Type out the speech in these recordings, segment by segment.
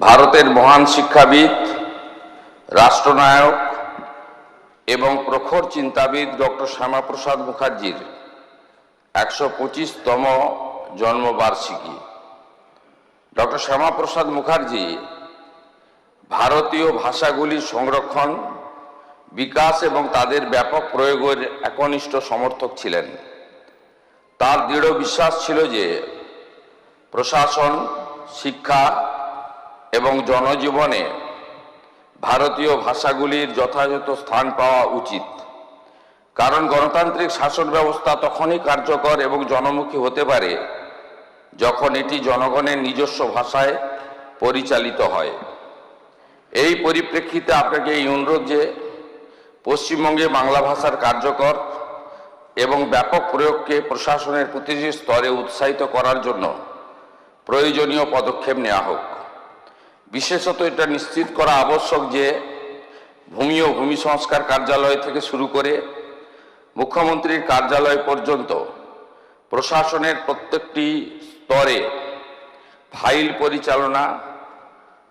ভারতের মহান শিক্ষাবিদ, রাষ্ট্রনায়ক এবং প্রখর চিন্তাবিদ ডক্টর শ্যামাপ্রসাদ মুখার্জির ১২৫তম জন্মবার্ষিকী। ডক্টর শ্যামাপ্রসাদ মুখার্জি ভারতীয় ভাষাগুলির সংরক্ষণ, বিকাশ এবং তাদের ব্যাপক প্রয়োগের একনিষ্ঠ সমর্থক ছিলেন। তার দৃঢ় বিশ্বাস ছিল যে প্রশাসন, শিক্ষা এবং জনজীবনে ভারতীয় ভাষাগুলির যথাযথ স্থান পাওয়া উচিত, কারণ গণতান্ত্রিক শাসন ব্যবস্থা তখনই কার্যকর এবং জনমুখী হতে পারে যখন এটি জনগণের নিজস্ব ভাষায় পরিচালিত হয়। এই পরিপ্রেক্ষিতে আপনাকে এই অনুরোধ যে পশ্চিমবঙ্গে বাংলা ভাষার কার্যকর এবং ব্যাপক প্রয়োগকে প্রশাসনের প্রতিটি স্তরে উৎসাহিত করার জন্য প্রয়োজনীয় পদক্ষেপ নেওয়া হোক। বিশেষত এটা নিশ্চিত করা আবশ্যক যে ভূমি ও ভূমি সংস্কার কার্যালয় থেকে শুরু করে মুখ্যমন্ত্রীর কার্যালয় পর্যন্ত প্রশাসনের প্রত্যেকটি স্তরে ফাইল পরিচালনা,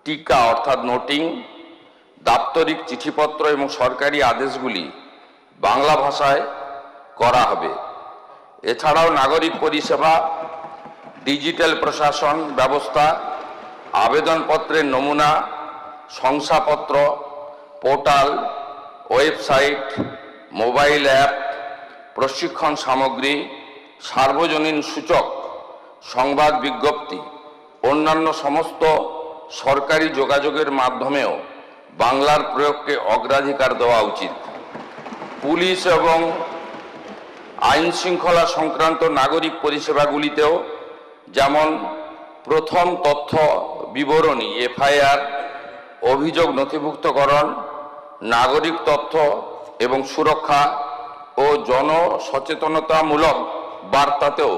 টিকা অর্থাৎ নোটিং, দাপ্তরিক চিঠিপত্র এবং সরকারি আদেশগুলি বাংলা ভাষায় করা হবে। এছাড়াও নাগরিক পরিষেবা, ডিজিটাল প্রশাসন ব্যবস্থা, আবেদনপত্রের নমুনা, শংসাপত্র, পোর্টাল, ওয়েবসাইট, মোবাইল অ্যাপ, প্রশিক্ষণ সামগ্রী, সার্বজনীন সূচক, সংবাদ বিজ্ঞপ্তি, অন্যান্য সমস্ত সরকারি যোগাযোগের মাধ্যমেও বাংলার প্রয়োগকে অগ্রাধিকার দেওয়া উচিত। পুলিশ এবং আইন শৃঙ্খলা সংক্রান্ত নাগরিক পরিষেবাগুলিতেও যেমন প্রথম তথ্য বিবরণী, এফআইআর, অভিযোগ নথিভুক্তকরণ, নাগরিক তথ্য এবং সুরক্ষা ও জনসচেতনতামূলক বার্তাতেও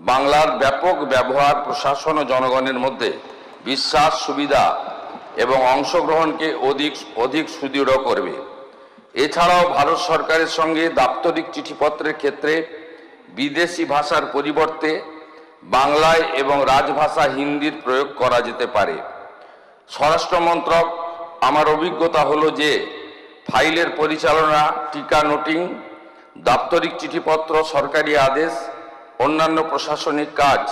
বাংলার ব্যাপক ব্যবহার প্রশাসন ও জনগণের মধ্যে বিশ্বাস, সুবিধা এবং অংশগ্রহণকে অধিক সুদৃঢ় করবে। এছাড়াও ভারত সরকারের সঙ্গে দাপ্তরিক চিঠিপত্রের ক্ষেত্রে বিদেশি ভাষার পরিবর্তে বাংলায় এবং রাজভাষা হিন্দির প্রয়োগ করা যেতে পারে। স্বরাষ্ট্র মন্ত্রক, আমার অভিজ্ঞতা হলো যে ফাইলের পরিচালনা, টিকা নোটিং, দাপ্তরিক চিঠিপত্র, সরকারি আদেশ, অন্যান্য প্রশাসনিক কাজ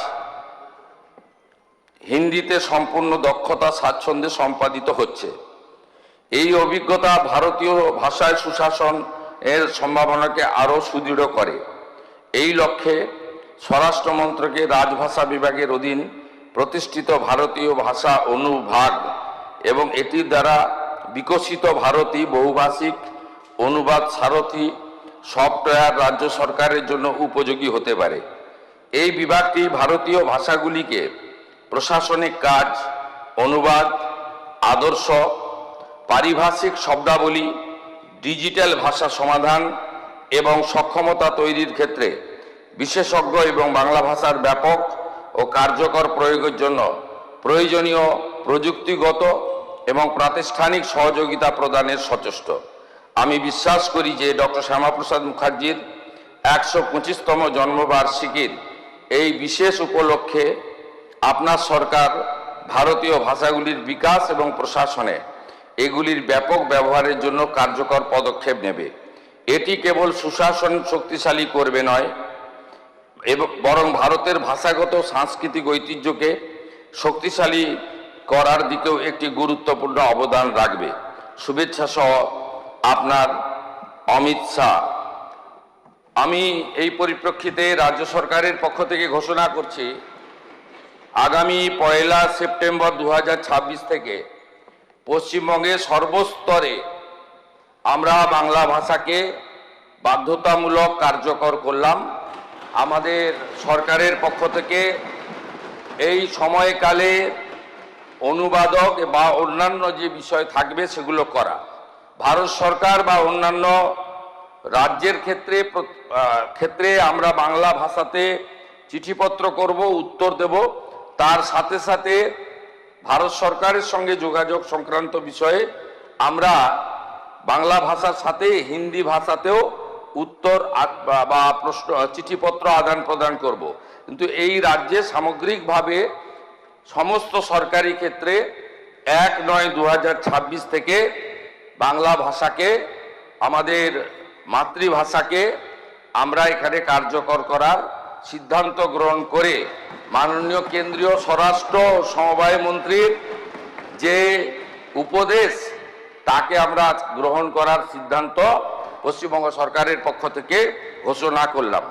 হিন্দিতে সম্পূর্ণ দক্ষতা, স্বাচ্ছন্দ্যে সম্পাদিত হচ্ছে। এই অভিজ্ঞতা ভারতীয় ভাষায় সুশাসন এর সম্ভাবনাকে আরও সুদৃঢ় করে। এই লক্ষ্যে স্বরাষ্ট্র মন্ত্রকের রাজভাষা বিভাগের অধীন প্রতিষ্ঠিত ভারতীয় ভাষা অনুভাগ এবং এটির দ্বারা বিকশিত ভারতী বহুভাষিক অনুবাদ সারথী সফটওয়্যার রাজ্য সরকারের জন্য উপযোগী হতে পারে। এই বিভাগটি ভারতীয় ভাষাগুলিকে প্রশাসনিক কাজ, অনুবাদ, আদর্শ, পারিভাষিক শব্দাবলী, ডিজিটাল ভাষা সমাধান এবং সক্ষমতা তৈরির ক্ষেত্রে বিশেষজ্ঞ এবং বাংলা ভাষার ব্যাপক ও কার্যকর প্রয়োগের জন্য প্রয়োজনীয় প্রযুক্তিগত এবং প্রাতিষ্ঠানিক সহযোগিতা প্রদানের সচেষ্ট। আমি বিশ্বাস করি যে ডক্টর শ্যামাপ্রসাদ মুখার্জির ১২৫তম জন্মবার্ষিকীর এই বিশেষ উপলক্ষে আপনার সরকার ভারতীয় ভাষাগুলির বিকাশ এবং প্রশাসনে এগুলির ব্যাপক ব্যবহারের জন্য কার্যকর পদক্ষেপ নেবে। এটি কেবল সুশাসন শক্তিশালী করবে নয়, বরং ভারতের ভাষাগত সাংস্কৃতিক ঐতিহ্যকে শক্তিশালী করার দিকেও একটি গুরুত্বপূর্ণ অবদান রাখবে। শুভেচ্ছা সহ আপনার অমিত শাহ। আমি এই পরিপ্রেক্ষিতে রাজ্য সরকারের পক্ষ থেকে ঘোষণা করছি, আগামী ১ সেপ্টেম্বর ২০২৬ থেকে পশ্চিমবঙ্গে সর্বস্তরে আমরা বাংলা ভাষাকে বাধ্যতামূলক কার্যকর করলাম। আমাদের সরকারের পক্ষ থেকে এই সময়কালে অনুবাদক বা অন্যান্য যে বিষয় থাকবে সেগুলো করা। ভারত সরকার বা অন্যান্য রাজ্যের ক্ষেত্রে আমরা বাংলা ভাষাতে চিঠিপত্র করব, উত্তর দেব। তার সাথে সাথে ভারত সরকারের সঙ্গে যোগাযোগ সংক্রান্ত বিষয়ে আমরা বাংলা ভাষার সাথে হিন্দি ভাষাতেও উত্তর বা প্রশ্ন চিঠিপত্র আদান প্রদান করব। কিন্তু এই রাজ্যে সামগ্রিকভাবে সমস্ত সরকারি ক্ষেত্রে 1/9/2026 থেকে বাংলা ভাষাকে, আমাদের মাতৃভাষাকে আমরা এখানে কার্যকর করার সিদ্ধান্ত গ্রহণ করে মাননীয় কেন্দ্রীয় স্বরাষ্ট্র সমবায় মন্ত্রীর যে উপদেশ তাকে আমরা গ্রহণ করার সিদ্ধান্ত পশ্চিমবঙ্গ সরকারের পক্ষ থেকে ঘোষণা করলাম।